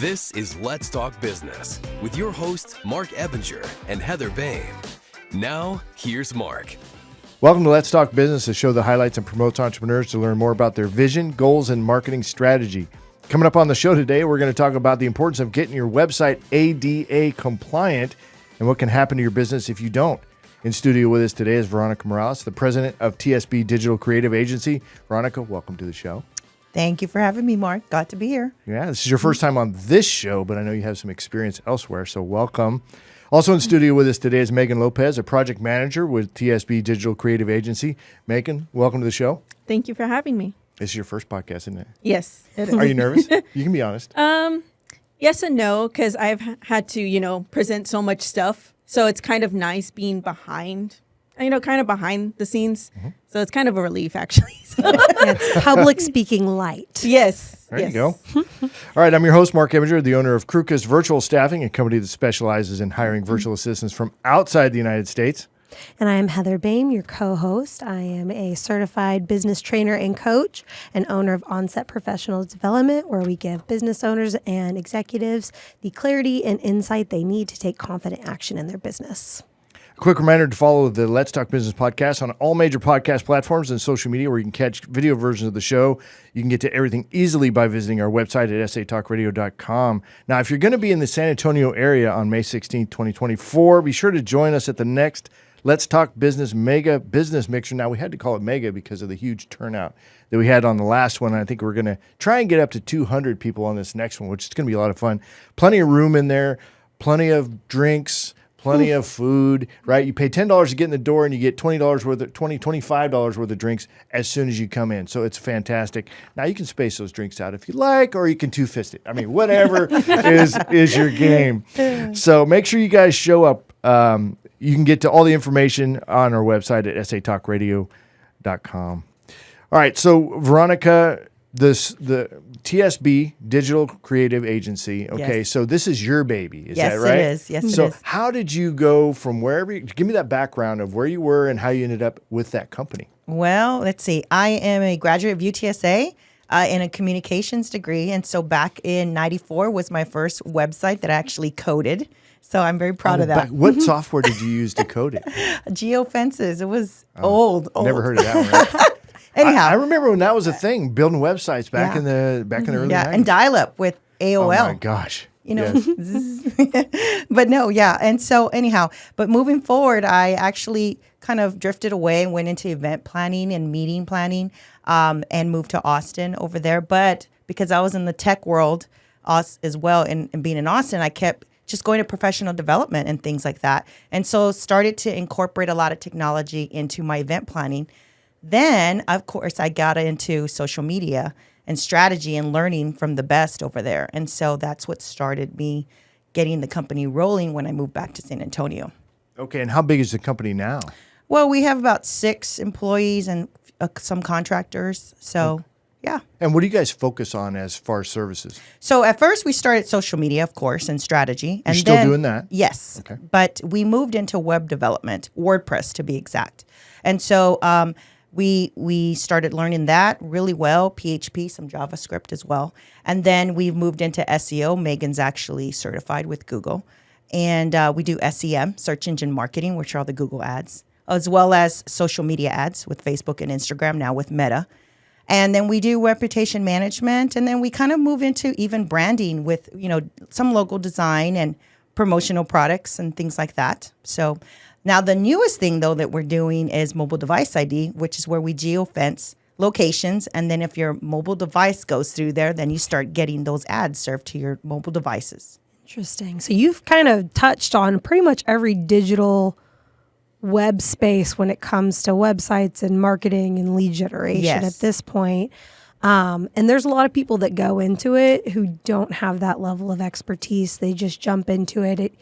This is Let's Talk Business with your hosts, Marc Ebinger and Heather Boehme. Now, here's Marc. Welcome to Let's Talk Business, a show that highlights and promotes entrepreneurs to learn more about their vision, goals, and marketing strategy. Coming up on the show today, we're going to talk about the importance of getting your website ADA compliant and what can happen to your business if you don't. In studio with us today is Veronica Morales, the president of TSB Digital Creative Agency. Veronica, welcome to the show. Thank you for having me, Marc. Glad to be here. Yeah, this is your first time on this show, but I know you have some experience elsewhere, so welcome. Also in studio with us today is Megan Lopez, a project manager with TSB Digital Creative Agency. Megan, welcome to the show. Thank you for having me. This is your first podcast, isn't it? Yes, it is. Are you nervous? You can be honest. Yes and no, because I've had to, present so much stuff. So it's kind of nice being behind, kind of behind the scenes. Mm-hmm. So it's kind of a relief, actually. It's public speaking light. Yes. There you go. All right, I'm your host, Marc Ebinger, the owner of Kruka's Virtual Staffing, a company that specializes in hiring virtual assistants from outside the United States. And I am Heather Boehme, your co-host. I am a certified business trainer and coach and owner of Onset Professional Development, where we give business owners and executives the clarity and insight they need to take confident action in their business. A quick reminder to follow the Let's Talk Business podcast on all major podcast platforms and social media where you can catch video versions of the show. You can get to everything easily by visiting our website at satalkradio.com. Now, if you're going to be in the San Antonio area on May 16th, 2024, be sure to join us at the next Let's Talk Business Mega Business Mixer. Now, we had to call it Mega because of the huge turnout that we had on the last one. And I think we're going to try and get up to 200 people on this next one, which is going to be a lot of fun. Plenty of room in there, plenty of drinks, plenty of food, right? You pay $10 to get in the door and you get $25 worth of drinks as soon as you come in. So it's fantastic. Now, you can space those drinks out if you like, or you can two-fist it. I mean, whatever is your game. So make sure you guys show up. You can get to all the information on our website at satalkradio.com. All right, so Veronica, the TSB Digital Creative Agency. Okay, Yes. So this is your baby, is Yes, that right? it is. Yes, so it is. how did you go from wherever? Give me that background of where you were and how you ended up with that company. Well, let's see. I am a graduate of UTSA in a communications degree. And so back in 94 was my first website that I actually coded. So I'm very proud of that. What software did you use to code it? Geofences. It was old. Never heard of that one. Right? Anyhow. I remember when that was a thing, building websites back in the early 90s. And dial-up with AOL. Oh my gosh. Yes. But no, yeah. And so anyhow, but moving forward, I actually kind of drifted away and went into event planning and meeting planning and moved to Austin over there. But because I was in the tech world as well and being in Austin, I kept just going to professional development and things like that. And so started to incorporate a lot of technology into my event planning. Then, of course, I got into social media and strategy and learning from the best over there. And so that's what started me getting the company rolling when I moved back to San Antonio. Okay, and how big is the company now? Well, we have about 6 employees and some contractors. So, yeah. And what do you guys focus on as far as services? So at first we started social media, of course, and strategy. And You're still doing that? Yes. Okay. But we moved into web development, WordPress to be exact. And so we started learning that really well, PHP, some JavaScript as well. And then we moved into SEO. Megan's actually certified with Google. And we do SEM, search engine marketing, which are the Google ads, as well as social media ads with Facebook and Instagram, now with Meta. And then we do reputation management, and then we kind of move into even branding with, some logo design and promotional products and things like that. So now the newest thing, though, that we're doing is mobile device ID, which is where we geofence locations. And then if your mobile device goes through there, then you start getting those ads served to your mobile devices. Interesting. So you've kind of touched on pretty much every digital web space when it comes to websites and marketing and lead generation at this point. And there's a lot of people that go into it who don't have that level of expertise. They just jump into it. It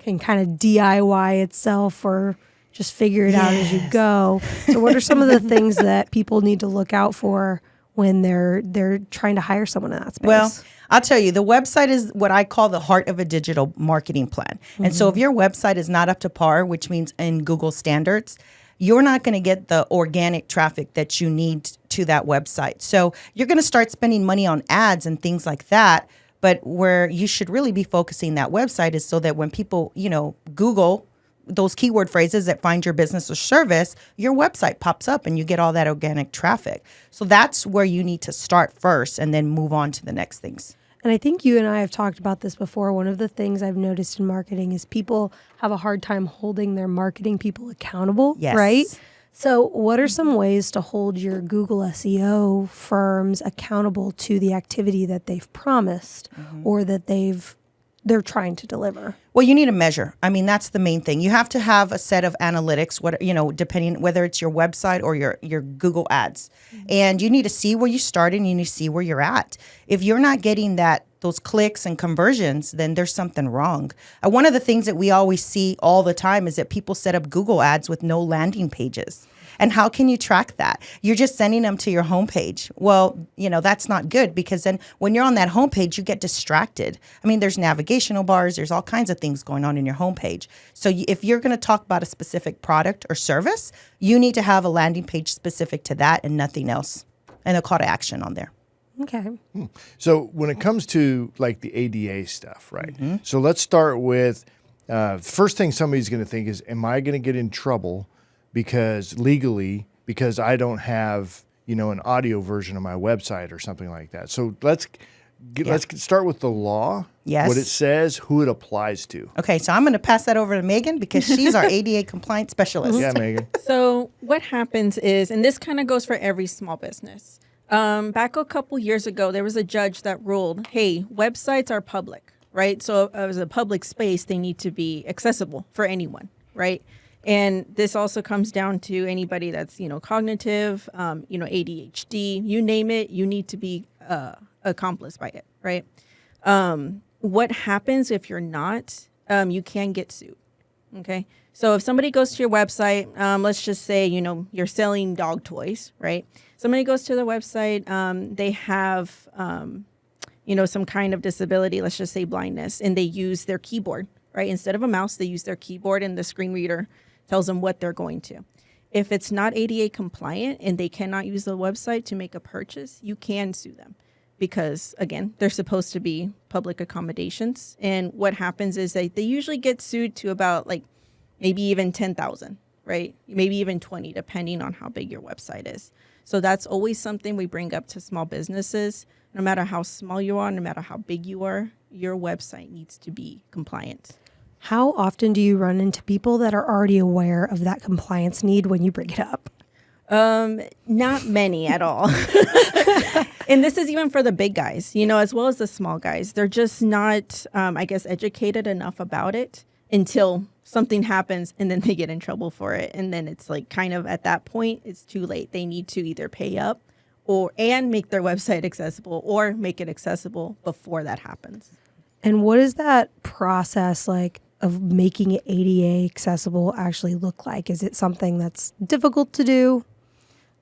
can kind of DIY itself or just figure it out as you go. So what are some of the things that people need to look out for when they're trying to hire someone in that space? Well, I'll tell you, the website is what I call the heart of a digital marketing plan. Mm-hmm. And so if your website is not up to par, which means in Google standards, you're not going to get the organic traffic that you need to that website. So you're going to start spending money on ads and things like that. But where you should really be focusing that website is so that when people, Google those keyword phrases that find your business or service, your website pops up and you get all that organic traffic. So that's where you need to start first and then move on to the next things. And I think you and I have talked about this before. One of the things I've noticed in marketing is people have a hard time holding their marketing people accountable, Yes. right? So what are some ways to hold your Google SEO firms accountable to the activity that they've promised or that they're trying to deliver? Well, you need a measure. I mean, that's the main thing. You have to have a set of analytics, depending whether it's your website or your Google ads. And you need to see where you started and you need to see where you're at. If you're not getting those clicks and conversions, then there's something wrong. One of the things that we always see all the time is that people set up Google ads with no landing pages. And how can you track that? You're just sending them to your homepage. Well, that's not good, because then when you're on that homepage, you get distracted. I mean, there's navigational bars, there's all kinds of things going on in your homepage. So if you're going to talk about a specific product or service, you need to have a landing page specific to that and nothing else, and a call to action on there. Okay. So when it comes to like the ADA stuff, right? So let's start with first thing somebody's going to think is, am I going to get in trouble because I don't have, an audio version of my website or something like that. So let's start with the law. Yes. What it says, who it applies to. Okay, so I'm going to pass that over to Megan because she's our ADA compliance specialist. Yeah, Megan. So what happens is, and this kind of goes for every small business. Back a couple years ago, there was a judge that ruled, hey, websites are public, right? So as a public space, they need to be accessible for anyone, right? And this also comes down to anybody that's, cognitive, ADHD, you name it, you need to be accomplished by it, right? What happens if you're not? You can get sued, okay? So if somebody goes to your website, let's just say, you're selling dog toys, right? Somebody goes to the website, they have, some kind of disability, let's just say blindness, and they use their keyboard, right? Instead of a mouse, they use their keyboard, and the screen reader tells them what they're going to. If it's not ADA compliant and they cannot use the website to make a purchase, you can sue them because, again, they're supposed to be public accommodations. And what happens is they usually get sued to about maybe even 10,000, right? Maybe even 20, depending on how big your website is. So that's always something we bring up to small businesses. No matter how small you are, no matter how big you are, your website needs to be compliant. How often do you run into people that are already aware of that compliance need when you bring it up? Not many at all. And this is even for the big guys, as well as the small guys. They're just not, educated enough about it until something happens and then they get in trouble for it. And then it's kind of at that point, it's too late. They need to either pay up and make their website accessible or make it accessible before that happens. And what is that process of making it ADA accessible actually look like? Is it something that's difficult to do?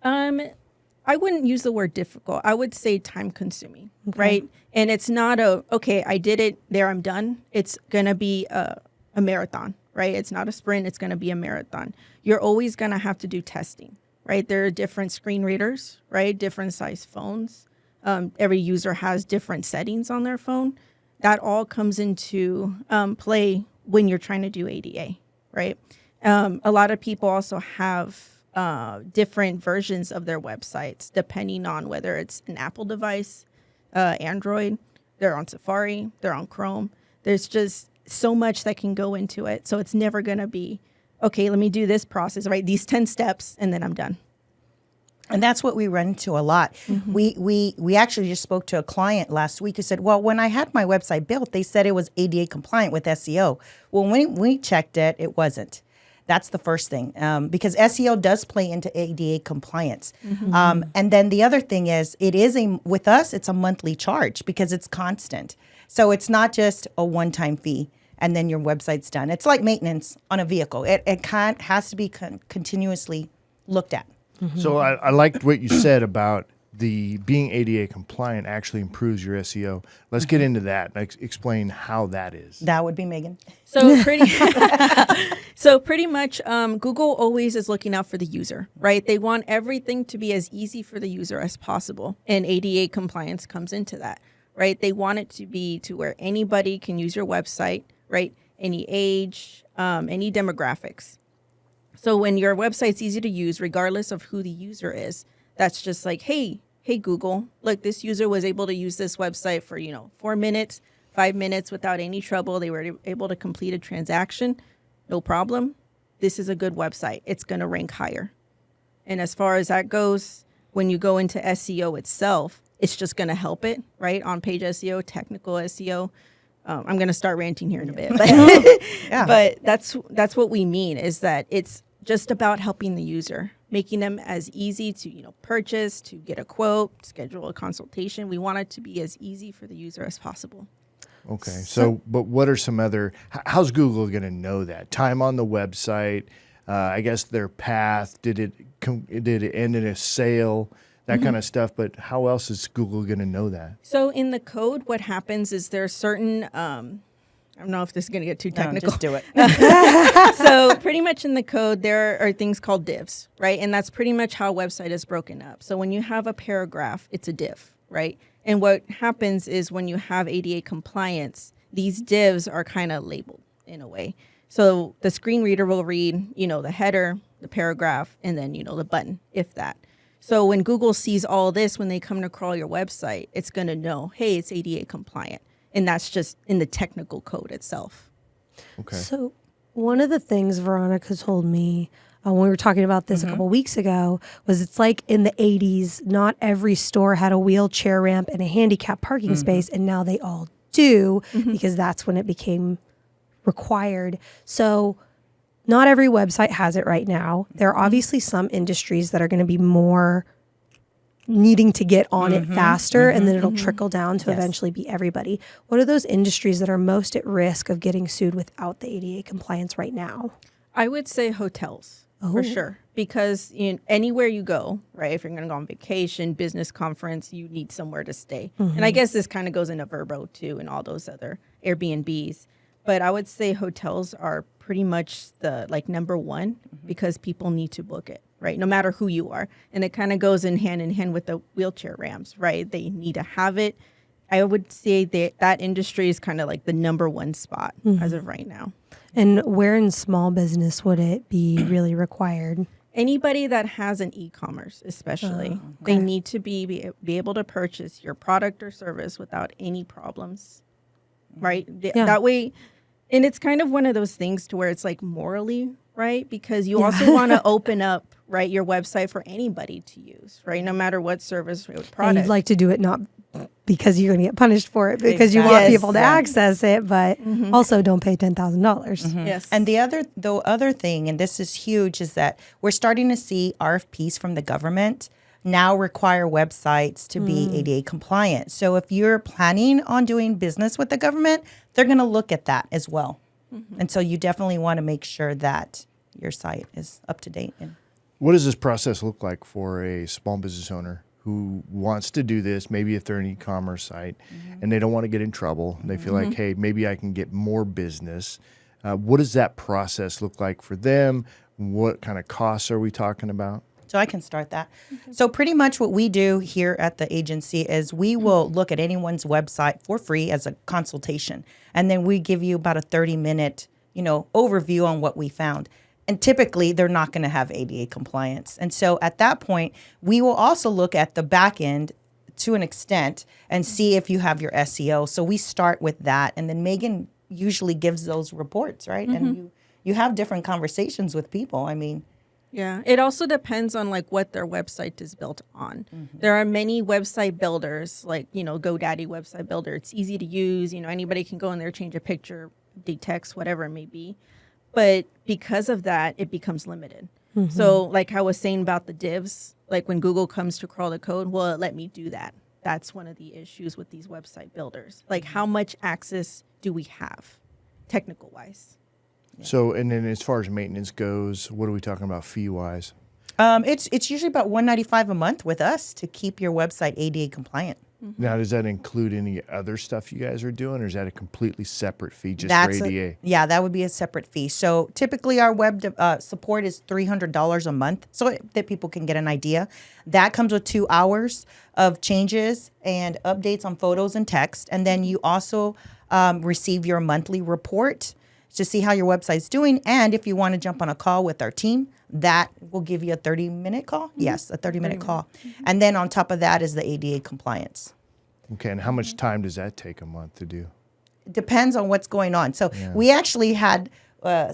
I wouldn't use the word difficult. I would say time consuming, right? And it's not okay, I did it, there, I'm done. It's going to be a marathon, right? It's not a sprint, it's going to be a marathon. You're always going to have to do testing, right? There are different screen readers, right? Different size phones. Every user has different settings on their phone. That all comes into play when you're trying to do ADA, right? A lot of people also have different versions of their websites, depending on whether it's an Apple device, Android, they're on Safari, they're on Chrome. There's just so much that can go into it. So it's never going to be, okay, let me do this process, right? These 10 steps, and then I'm done. And that's what we run into a lot. Mm-hmm. We actually just spoke to a client last week who said, well, when I had my website built, they said it was ADA compliant with SEO. Well, when we checked it, it wasn't. That's the first thing, because SEO does play into ADA compliance. Mm-hmm. And then the other thing is, with us, it's a monthly charge because it's constant. So it's not just a one-time fee and then your website's done. It's like maintenance on a vehicle. It has to be continuously looked at. Mm-hmm. So I liked what you said about the being ADA compliant actually improves your SEO. Let's get into that. Explain how that is. That would be Megan. So pretty much Google always is looking out for the user, right? They want everything to be as easy for the user as possible. And ADA compliance comes into that, right? They want it to be to where anybody can use your website, right? Any age, any demographics. So when your website's easy to use, regardless of who the user is, that's just like, hey Google, look, this user was able to use this website for 4 minutes, 5 minutes without any trouble. They were able to complete a transaction, no problem. This is a good website. It's going to rank higher. And as far as that goes, when you go into SEO itself, it's just going to help it, right? On-page SEO, technical SEO. I'm going to start ranting here in a bit. But, but that's what we mean, is that it's just about helping the user, making them as easy to purchase, to get a quote, schedule a consultation. We want it to be as easy for the user as possible. Okay. So but what are some other, how's Google going to know that? Time on the website, I guess their path, did it end in a sale, that kind of stuff, but how else is Google going to know that? So in the code, what happens is there's certain, I don't know if this is going to get too technical. No, just do it. So pretty much in the code, there are things called divs, right? And that's pretty much how a website is broken up. So when you have a paragraph, it's a div, right? And what happens is when you have ADA compliance, these divs are kind of labeled in a way. So the screen reader will read, the header, the paragraph, and then, the button, if that. So when Google sees all this, when they come to crawl your website, it's going to know, hey, it's ADA compliant. And that's just in the technical code itself. Okay. So one of the things Veronica told me when we were talking about this a couple weeks ago was it's like in the 80s, not every store had a wheelchair ramp and a handicap parking space, and now they all do because that's when it became required. So not every website has it right now. There are obviously some industries that are going to be more needing to get on it faster, and then it'll trickle down to eventually be everybody. What are those industries that are most at risk of getting sued without the ADA compliance right now? I would say hotels, for sure, because anywhere you go, right, if you're going to go on vacation, business conference, you need somewhere to stay. And I guess this kind of goes into Vrbo too and all those other Airbnbs. But I would say hotels are pretty much the number one because people need to book it, right? No matter who you are. And it kind of goes in hand with the wheelchair ramps, right? They need to have it. I would say that industry is kind of like the number one spot as of right now. And where in small business would it be really required? Anybody that has an e-commerce, especially, they need to be able to purchase your product or service without any problems, right? Yeah. That way, and it's kind of one of those things to where it's like morally right, because you also want to open up your website for anybody to use, right, no matter what service or product. And you'd like to do it not because you're going to get punished for it, because you want people to access it, but also don't pay $10,000. Yes. And the other thing, and this is huge, is that we're starting to see RFPs from the government now require websites to be ADA compliant. So if you're planning on doing business with the government, they're going to look at that as well. And so you definitely want to make sure that your site is up to date. What does this process look like for a small business owner who wants to do this, maybe if they're an e-commerce site and they don't want to get in trouble? They feel like, hey, maybe I can get more business. What does that process look like for them? What kind of costs are we talking about? So I can start that. So pretty much what we do here at the agency is we will look at anyone's website for free as a consultation. And then we give you about a 30-minute, overview on what we found. And typically they're not going to have ADA compliance. And so at that point, we will also look at the back end to an extent and see if you have your SEO. So we start with that. And then Megan usually gives those reports, right? And you have different conversations with people. I mean, yeah, it also depends on what their website is built on. There are many website builders, GoDaddy website builder. It's easy to use. Anybody can go in there, change a picture, update text, whatever it may be. But because of that, it becomes limited. So like I was saying about the divs, when Google comes to crawl the code, well, let me do that. That's one of the issues with these website builders. How much access do we have technical wise? So, and then as far as maintenance goes, what are we talking about fee-wise? It's usually about $195 a month with us to keep your website ADA compliant. Now, does that include any other stuff you guys are doing, or is that a completely separate fee just for ADA? Yeah, that would be a separate fee. So typically our web support is $300 a month, so that people can get an idea. That comes with 2 hours of changes and updates on photos and text. And then you also receive your monthly report to see how your website's doing. And if you want to jump on a call with our team, that will give you a 30-minute call. Yes, a 30-minute call. And then on top of that is the ADA compliance. Okay, and how much time does that take a month to do? Depends on what's going on. So we actually had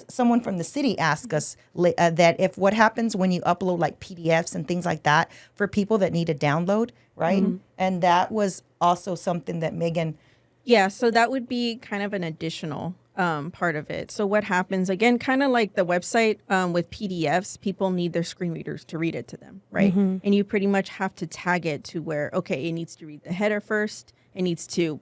someone from the city ask us that if what happens when you upload like PDFs and things like that for people that need a download, right? And that was also something that Megan... Yeah, so that would be kind of an additional part of it. So what happens, again, kind of like the website with PDFs, people need their screen readers to read it to them, right? And you pretty much have to tag it to where, okay, it needs to read the header first. It needs to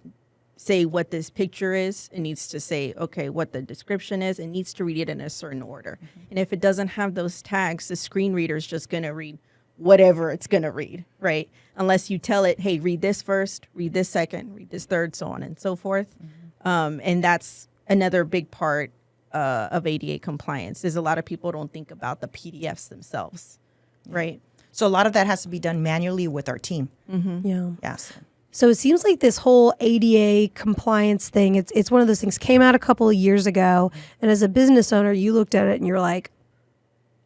say what this picture is. It needs to say, okay, what the description is. It needs to read it in a certain order. And if it doesn't have those tags, the screen reader is just going to read whatever it's going to read, right? Unless you tell it, hey, read this first, read this second, read this third, so on and so forth. And that's another big part of ADA compliance is a lot of people don't think about the PDFs themselves, right? So a lot of that has to be done manually with our team. Yeah. Yes. So it seems like this whole ADA compliance thing, it's one of those things came out a couple of years ago. And as a business owner, you looked at it and you're like,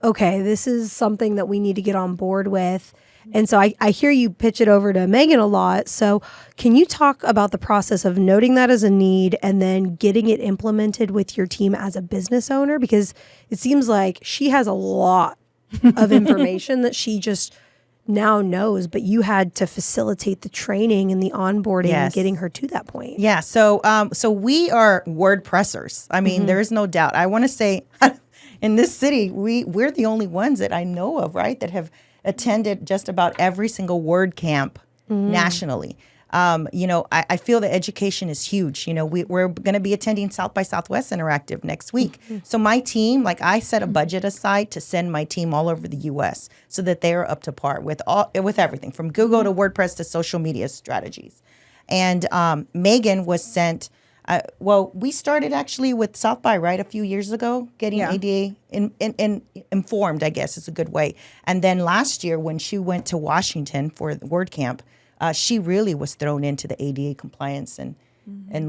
okay, this is something that we need to get on board with. And so I hear you pitch it over to Megan a lot. So can you talk about the process of noting that as a need and then getting it implemented with your team as a business owner? Because it seems like she has a lot of information that she just now knows, but you had to facilitate the training and the onboarding and getting her to that point. Yeah. So we are WordPressers. I mean, there is no doubt. I want to say in this city, we're the only ones that I know of, right, that have attended just about every single word camp nationally. I feel that education is huge. We're going to be attending South by Southwest Interactive next week. So my team, I set a budget aside to send my team all over the U.S. so that they are up to par with everything from Google to WordPress to social media strategies. And Megan was sent. We started actually with South by, right, a few years ago, getting ADA informed, I guess is a good way. And then last year when she went to Washington for the WordCamp, she really was thrown into the ADA compliance and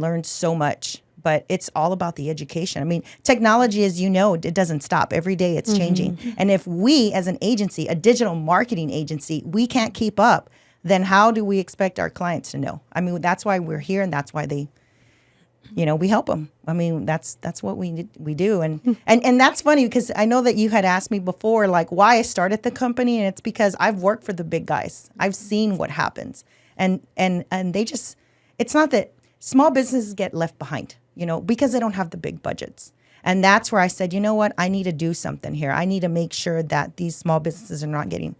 learned so much. But it's all about the education. I mean, technology, as you know, it doesn't stop. Every day it's changing. And if we, as an agency, a digital marketing agency, we can't keep up, then how do we expect our clients to know? I mean, that's why we're here, and that's why we help them. I mean, that's what we do. And that's funny because I know that you had asked me before, why I started the company. And it's because I've worked for the big guys. I've seen what happens. And they just, it's not that small businesses get left behind, because they don't have the big budgets. And that's where I said, you know what, I need to do something here. I need to make sure that these small businesses are not getting,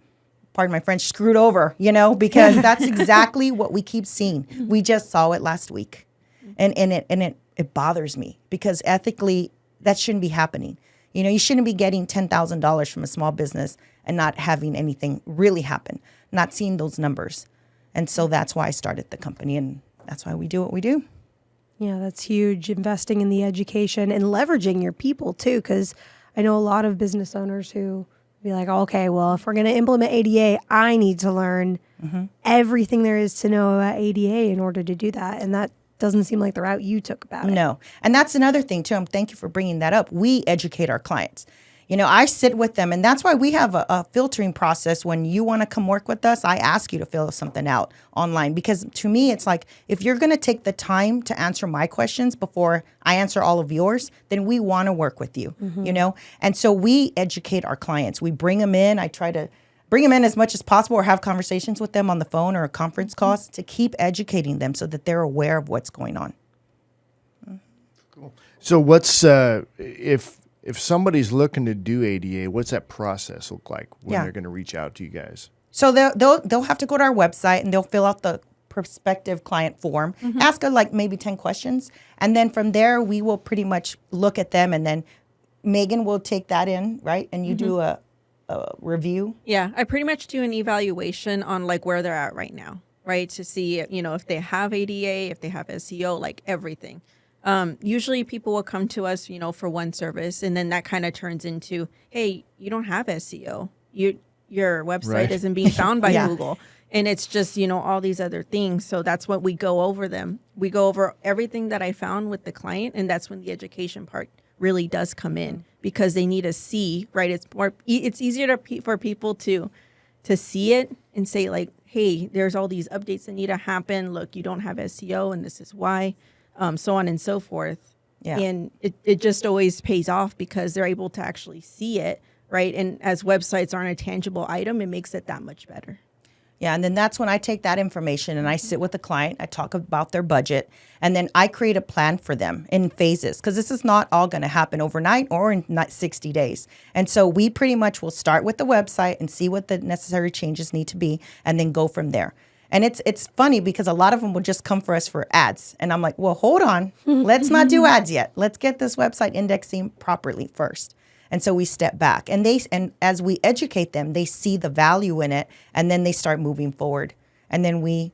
pardon my French, screwed over, because that's exactly what we keep seeing. We just saw it last week. And it bothers me because ethically that shouldn't be happening. You shouldn't be getting $10,000 from a small business and not having anything really happen, not seeing those numbers. And so that's why I started the company, and that's why we do what we do. Yeah, that's huge. Investing in the education and leveraging your people too, because I know a lot of business owners who be like, okay, well, if we're going to implement ADA, I need to learn everything there is to know about ADA in order to do that. And that doesn't seem like the route you took about it. No. And that's another thing, too. Thank you for bringing that up. We educate our clients. I sit with them, and that's why we have a filtering process. When you want to come work with us, I ask you to fill something out online, because to me, it's like, if you're going to take the time to answer my questions before I answer all of yours, then we want to work with you, And so we educate our clients. We bring them in. I try to bring them in as much as possible, or have conversations with them on the phone or a conference calls to keep educating them so that they're aware of what's going on. Cool. So what's, if somebody's looking to do ADA, what's that process look like when they're going to reach out to you guys? So they'll have to go to our website and they'll fill out the prospective client form, ask her maybe 10 questions. And then from there, we will pretty much look at them, and then Megan will take that in, right? And you do a review. Yeah, I pretty much do an evaluation on where they're at right now, right? To see, if they have ADA, if they have SEO, like everything. Usually people will come to us, for one service, and then that kind of turns into, hey, you don't have SEO. Your website isn't being found by Google. And it's just, all these other things. So that's what we go over them. We go over everything that I found with the client. And that's when the education part really does come in, because they need to see, right? It's easier for people to see it and say, like, hey, there's all these updates that need to happen. Look, you don't have SEO and this is why, so on and so forth. Yeah. And it just always pays off because they're able to actually see it, right? And as websites aren't a tangible item, it makes it that much better. Yeah, and then that's when I take that information and I sit with the client, I talk about their budget, and then I create a plan for them in phases, because this is not all going to happen overnight or in 60 days. And so we pretty much will start with the website and see what the necessary changes need to be, and then go from there. And it's funny because a lot of them will just come for us for ads. And I'm like, well, hold on, let's not do ads yet. Let's get this website indexing properly first. And so we step back, and as we educate them, they see the value in it, and then they start moving forward. And then we,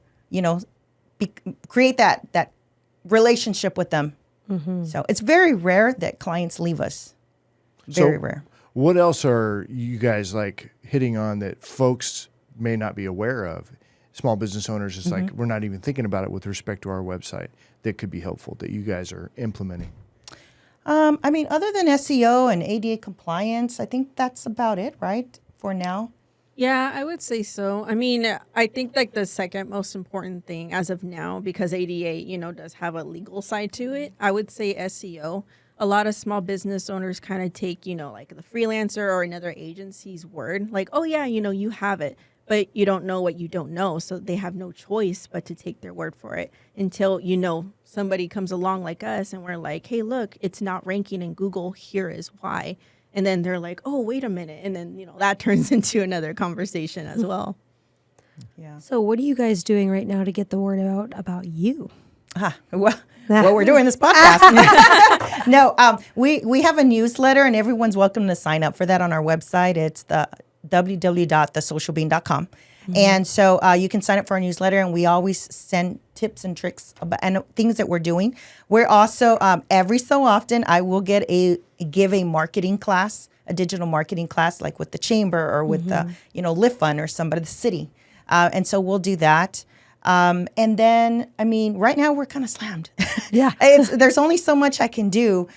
create that relationship with them. Mm-hmm. So it's very rare that clients leave us. Very rare. What else are you guys like hitting on that folks may not be aware of? Small business owners, it's like we're not even thinking about it with respect to our website that could be helpful that you guys are implementing. Other than SEO and ADA compliance, I think that's about it, right, for now? Yeah, I would say so. I think like the second most important thing as of now, because ADA, does have a legal side to it, I would say SEO. A lot of small business owners kind of take, like the freelancer or another agency's word, like, oh yeah, you have it. But you don't know what you don't know. So they have no choice but to take their word for it until, somebody comes along like us and we're like, hey, look, it's not ranking in Google. Here is why. And then they're like, oh, wait a minute. And then, that turns into another conversation as well. Yeah. So what are you guys doing right now to get the word out about you? Well, we're doing this podcast. No, we have a newsletter, and everyone's welcome to sign up for that on our website. It's the www.thesocialbean.com. Mm-hmm. And so you can sign up for our newsletter, and we always send tips and tricks and things that we're doing. We're also, every so often, I will give a marketing class, a digital marketing class, like with the chamber or with the, Lift Fund or somebody, the city. And so we'll do that. And then, right now we're kind of slammed. Yeah. There's only so much I can do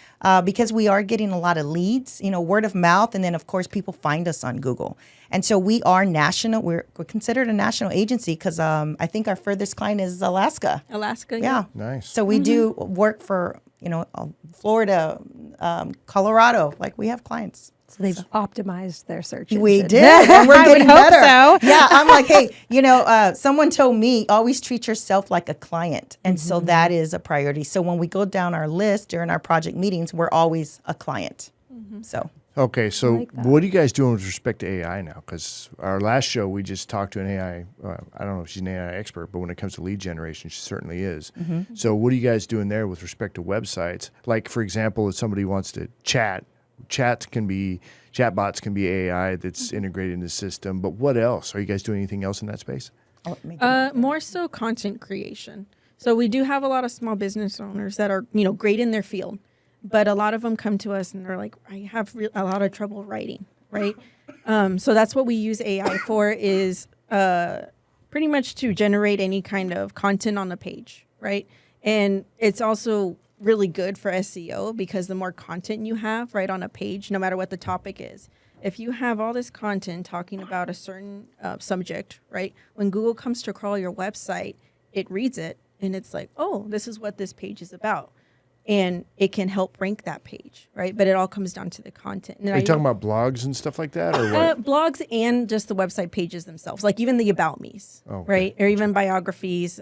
because we are getting a lot of leads, word of mouth. And then, of course, people find us on Google. And so we are national. We're considered a national agency because I think our furthest client is Alaska. Alaska, yeah. Nice. So we do work for, Florida, Colorado. Like, we have clients. So they've optimized their search engine. We did, and we're getting better. So. Yeah, I'm like, hey, someone told me always treat yourself like a client, and so that is a priority. So when we go down our list during our project meetings, we're always a client. So okay, so what are you guys doing with respect to AI now? Because our last show we just talked to an AI. I don't know if she's an AI expert, but when it comes to lead generation, she certainly is. Mm-hmm. So what are you guys doing there with respect to websites? Like, for example, if somebody wants to chatbots can be AI that's integrated in the system, but what else? Are you guys doing anything else in that space? More so content creation. So we do have a lot of small business owners that are, great in their field, but a lot of them come to us and they're like, I have a lot of trouble writing, right? So that's what we use AI for, is pretty much to generate any kind of content on the page, right? And it's also really good for SEO because the more content you have right on a page, no matter what the topic is, if you have all this content talking about a certain subject, right, when Google comes to crawl your website, it reads it and it's like, oh, this is what this page is about. And it can help rank that page, right? But it all comes down to the content. And are you talking about blogs and stuff like that, or what? Blogs and just the website pages themselves, like even the About Me's, right? Or even biographies,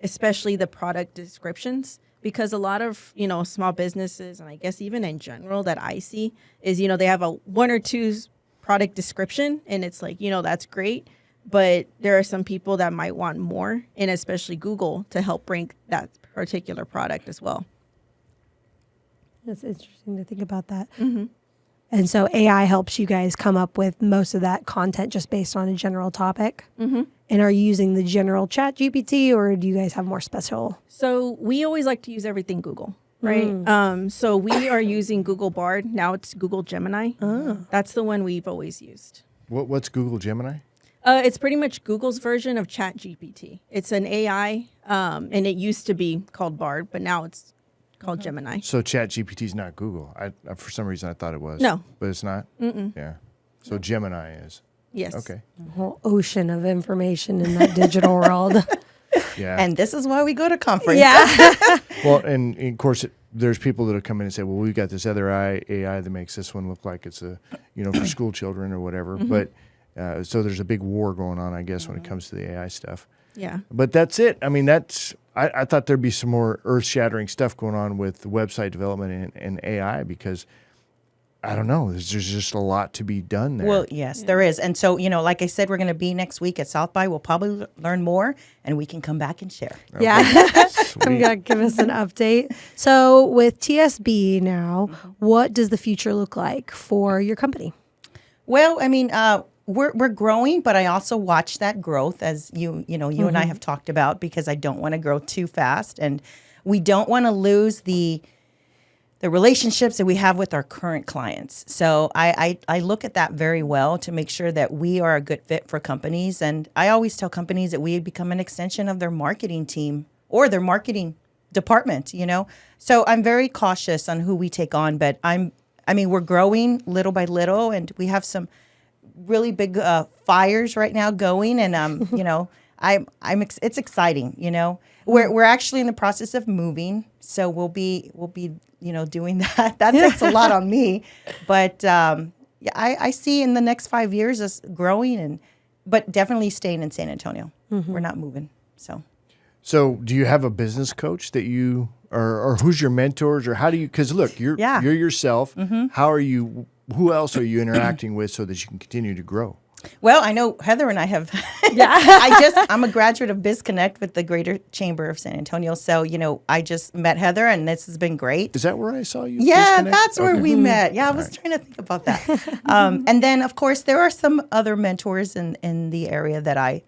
especially the product descriptions. Because a lot of, small businesses, and I guess even in general that I see, is, they have a 1 or 2 product description, and it's like, that's great. But there are some people that might want more, and especially Google, to help rank that particular product as well. That's interesting to think about that. Mm-hmm. And so AI helps you guys come up with most of that content just based on a general topic. Mm-hmm. And are you using the general chat GPT, or do you guys have more special? So we always like to use everything Google, right? So we are using Google Bard. Now it's Google Gemini. That's the one we've always used. What's Google Gemini? It's pretty much Google's version of Chat GPT. It's an AI, and it used to be called Bard, but now it's called Gemini. So Chat GPT is not Google. I for some reason I thought it was. No. But it's not? Yeah. So Gemini is. Yes. Okay. A whole ocean of information in that digital world. Yeah. And this is why we go to conference. Yeah. Well, and of course, there's people that will come in and say, well, we've got this other AI that makes this one look like it's for school children or whatever. But so there's a big war going on, I guess, when it comes to the AI stuff. Yeah. But that's it. I mean, I thought there'd be some more earth-shattering stuff going on with website development and AI because, I don't know, there's just a lot to be done there. Well, yes, there is. And so, like I said, we're going to be next week at South by. We'll probably learn more, and we can come back and share. Yeah. I'm going to give us an update. So with TSB now, what does the future look like for your company? Well, I mean, we're growing, but I also watch that growth as you and I have talked about, because I don't want to grow too fast, and we don't want to lose the relationships that we have with our current clients. So I look at that very well to make sure that we are a good fit for companies. And I always tell companies that we become an extension of their marketing team or their marketing department, So I'm very cautious on who we take on, but we're growing little by little, and we have some really big fires right now going, and it's exciting. We're actually in the process of moving, so we'll be doing that. That takes a lot on me, but I see in the next 5 years us growing, but definitely staying in San Antonio. We're not moving. So do you have a business coach that you or who's your mentors, or how do you? Because look, you're yourself. How are you? Who else are you interacting with so that you can continue to grow? Well, I know Heather and I have. I'm a graduate of BizConnect with the Greater Chamber of San Antonio. So, I just met Heather, and this has been great. Is that where I saw you? Yeah, BizConnect? that's where we met. Yeah, I was trying to think about that. And then, of course, there are some other mentors in the area that I,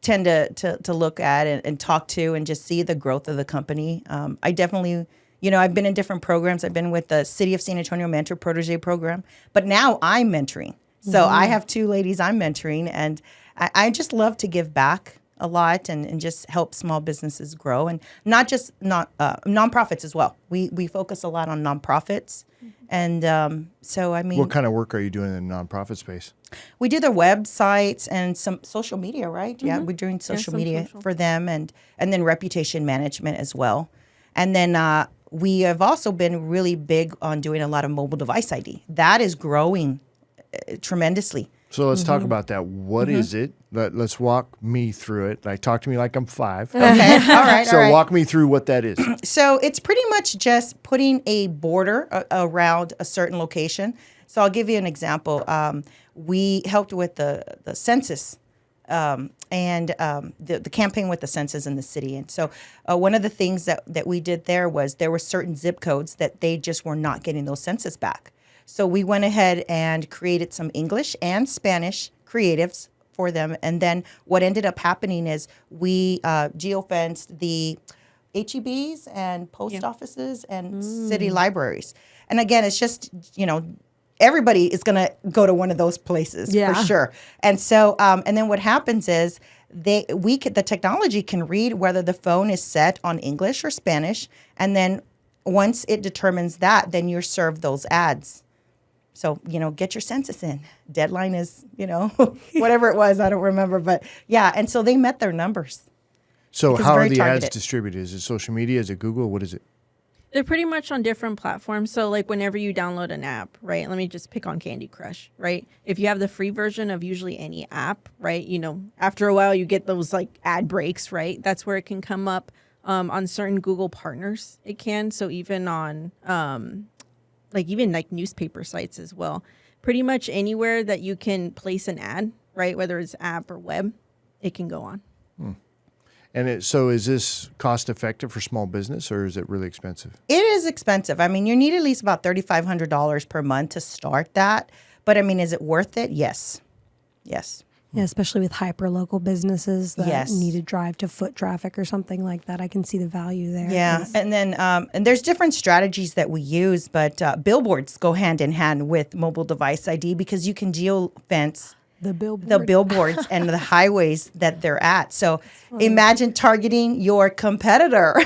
tend to look at and talk to and just see the growth of the company. I definitely. I've been in different programs. I've been with the City of San Antonio Mentor Protege program, but now I'm mentoring. So I have 2 ladies I'm mentoring, and I just love to give back a lot and just help small businesses grow, and not just nonprofits as well. We focus a lot on nonprofits, and what kind of work are you doing in the nonprofit space? We do their websites and some social media, right? Yeah, we're doing social media for them, and then reputation management as well, and then. We have also been really big on doing a lot of mobile device ID. That is growing tremendously. So let's talk about that. What is it? Let's walk me through it. Talk to me like I'm 5. Okay, all right. So walk me through what that is. So it's pretty much just putting a border around a certain location. So I'll give you an example. We helped with the census. And the campaign with the census in the city. And so one of the things that we did there was there were certain zip codes that they just were not getting those census back. So we went ahead and created some English and Spanish creatives for them. And then what ended up happening is we geofenced the HEBs and post offices and city libraries. And again, it's just, everybody is going to go to one of those places for sure. And so, and then what happens is the technology can read whether the phone is set on English or Spanish. And then once it determines that, then you're served those ads. So, get your census in. Deadline is, whatever it was, I don't remember. But yeah, and so they met their numbers. So how are the ads distributed? Is it social media? Is it Google? What is it? They're pretty much on different platforms. So whenever you download an app, right? Let me just pick on Candy Crush, right? If you have the free version of usually any app, right? After a while you get those ad breaks, right? That's where it can come up on certain Google partners. It can. So even on even newspaper sites as well. Pretty much anywhere that you can place an ad, right? Whether it's app or web, it can go on. And so is this cost effective for small business, or is it really expensive? It is expensive. I mean, you need at least about $3,500 per month to start that. But I mean, is it worth it? Yes. Yes. Yeah, especially with hyper local businesses that Yes. need to drive to foot traffic or something like that. I can see the value there. Yeah, 'Cause and then and there's different strategies that we use, but billboards go hand in hand with mobile device ID because you can geofence the billboard. the billboards and the highways that they're at. So imagine targeting your competitor.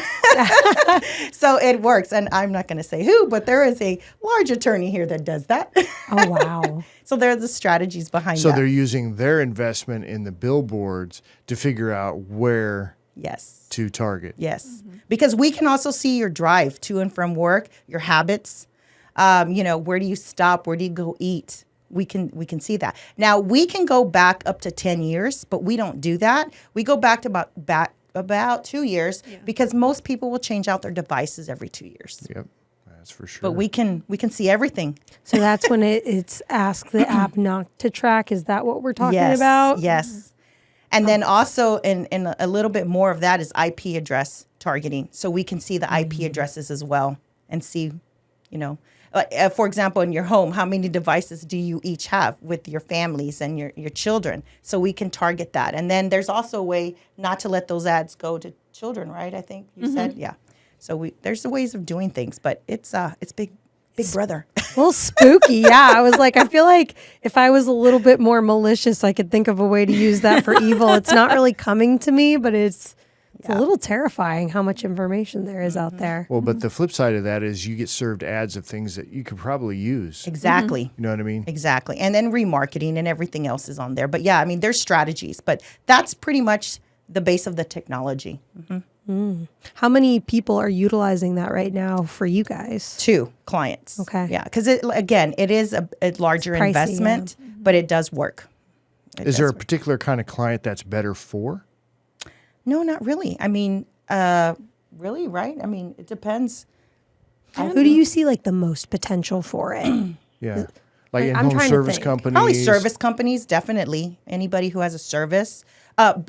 So it works, and I'm not going to say who, but there is a large attorney here that does that. Oh, wow. So there are the strategies behind So that. they're using their investment in the billboards to figure out where Yes. to target. Yes, because we can also see your drive to and from work, your habits. Where do you stop? Where do you go eat? We can see that. Now we can go back up to 10 years, but we don't do that. We go back to about 2 years because most people will change out their devices every 2 years. Yep, that's for sure. But we can see everything. So that's when it's ask the app not to track. Is that what we're talking Yes, about? yes. And then also in a little bit more of that is IP address targeting. So we can see the IP addresses as well and see, for example, in your home, how many devices do you each have with your families and your children? So we can target that. And then there's also a way not to let those ads go to children, right? I think you said, yeah. So there's the ways of doing things, but it's big brother. A little spooky. Yeah. I was like, I feel like if I was a little bit more malicious, I could think of a way to use that for evil. It's not really coming to me, but it's a little terrifying how much information there is out there. Well, but the flip side of that is you get served ads of things that you could probably use. Exactly. You know what I mean? Exactly. And then remarketing and everything else is on there. But yeah, I mean, there's strategies, but that's pretty much the base of the technology. How many people are utilizing that right now for you guys? 2 clients. Okay. Yeah. Because it is a larger It's pricey, investment, but it does work. Is there a particular kind of client that's better for? No, not really. I mean, really, right? I mean, it depends. Who do you see like the most potential for it? Yeah. Like I'm in-home trying to service think. companies. Probably service companies, definitely. Anybody who has a service.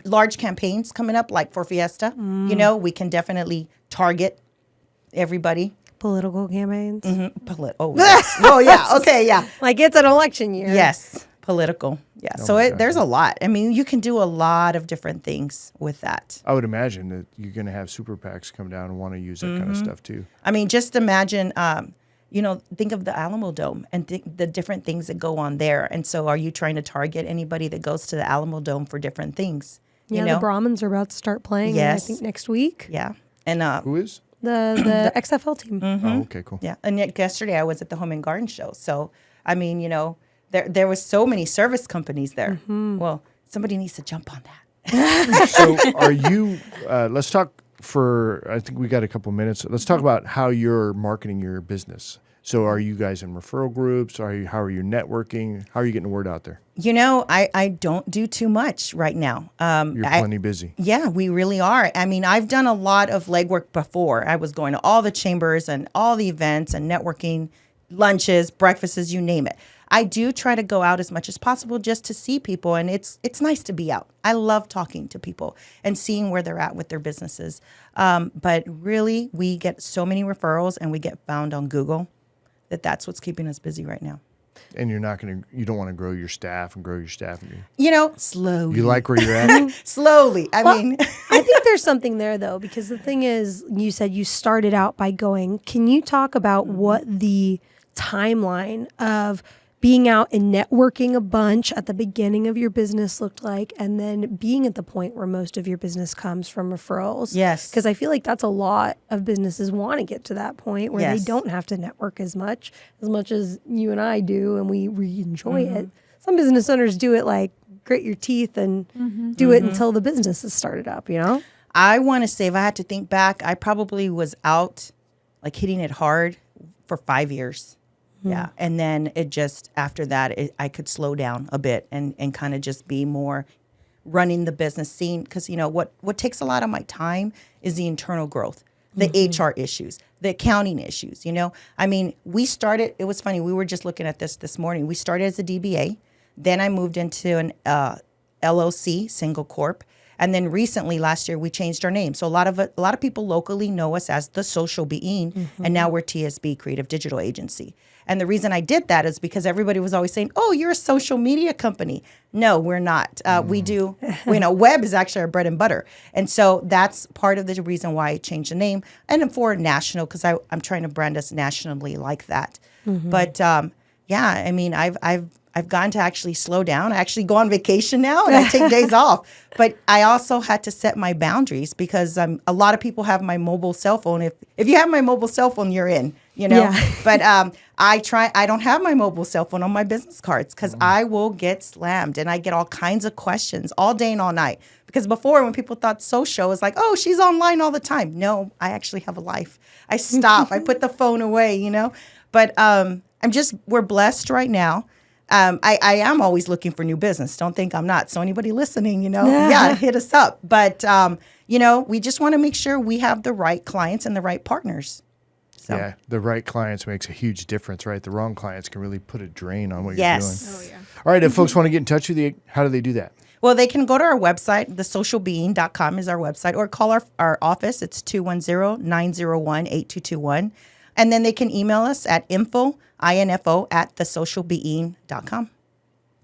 Large campaigns coming up, like for Fiesta. We can definitely target everybody. Political campaigns? Oh, yes. Oh, yeah. Okay, yeah. Like it's an election year. Yes, political. Yeah. Oh So my God. there's a lot. I mean, you can do a lot of different things with that. I would imagine that you're going to have super PACs come down and want to use that kind of stuff too. I mean, just imagine, think of the Alamo Dome and the different things that go on there. And so are you trying to target anybody that goes to the Alamo Dome for different things? Yeah, the Brahmins are about to start playing, Yes. I think, next week. Yeah. And Who is? The XFL team. Oh, okay, cool. yeah. And yet yesterday I was at the Home and Garden Show. So, I mean, there was so many service companies there. Well, somebody needs to jump on that. So are you, let's talk I think we got a couple minutes. Let's talk about how you're marketing your business. So are you guys in referral groups? How are you networking? How are you getting the word out there? I don't do too much right now. You're plenty busy. Yeah, we really are. I mean, I've done a lot of legwork before. I was going to all the chambers and all the events and networking, lunches, breakfasts, you name it. I do try to go out as much as possible just to see people, and it's nice to be out. I love talking to people and seeing where they're at with their businesses. But really, we get so many referrals, and we get found on Google that's what's keeping us busy right now. And you don't want to grow your staff. Slowly. Slowly. You like where you're at? Slowly. I mean, I think there's something there, though, because the thing is, you said you started out by going. Can you talk about what the timeline of being out and networking a bunch at the beginning of your business looked like, and then being at the point where most of your business comes from referrals? Yes. Because I feel like that's a lot of businesses want to get to that point where Yes. they don't have to network as much as you and I do, and we enjoy it. Some business owners do it like grit your teeth and do it until the business is started up, I want to say, if I had to think back, I probably was out, like hitting it hard for 5 years. Yeah. And then it just, after that, I could slow down a bit and kind of just be more running the business scene. Because, what takes a lot of my time is the internal growth, the HR issues, the accounting issues, I mean, it was funny. We were just looking at this morning. We started as a DBA. Then I moved into an LLC, single corp. And then recently, last year, we changed our name. So a lot of people locally know us as The Social Being, and now we're TSB, Creative Digital Agency. And the reason I did that is because everybody was always saying, oh, you're a social media company. No, we're not. We do, web is actually our bread and butter. And so that's part of the reason why I changed the name. And for national, because I'm trying to brand us nationally like that. But yeah, I mean, I've gotten to actually slow down. I actually go on vacation now and I take days off. But I also had to set my boundaries because a lot of people have my mobile cell phone. If you have my mobile cell phone, you're in, Yeah. But I don't have my mobile cell phone on my business cards because I will get slammed and I get all kinds of questions all day and all night. Because before, when people thought social was like, oh, she's online all the time. No, I actually have a life. I stop. I put the phone away, But we're blessed right now. I am always looking for new business. Don't think I'm not. So anybody listening, yeah, hit us up. But, we just want to make sure we have the right clients and the right partners. So. Yeah, the right clients makes a huge difference, right? The wrong clients can really put a drain on what Yes. you're doing. Oh, yeah. All right, if folks want to get in touch with you, how do they do that? Well, they can go to our website, thesocialbeing.com is our website, or call our office. It's 210-901-8221. And then they can email us at info@thesocialbeing.com.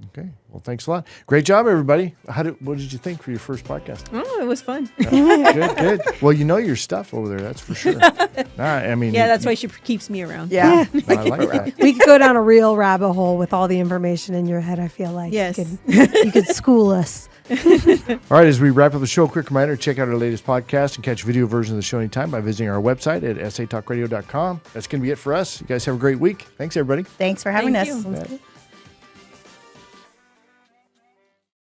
Okay. Well, thanks a lot. Great job, everybody. What did you think for your first podcast? Oh, it was fun. Good. Well, you know your stuff over there, that's for sure. That's why she keeps me around. Yeah. I like that. We could go down a real rabbit hole with all the information in your head, I feel like. Yes. You could school us. All right, as we wrap up the show, a quick reminder, check out our latest podcast and catch video versions of the show anytime by visiting our website at satalkradio.com. That's going to be it for us. You guys have a great week. Thanks, everybody. Thanks for having Thank us. you. Yeah.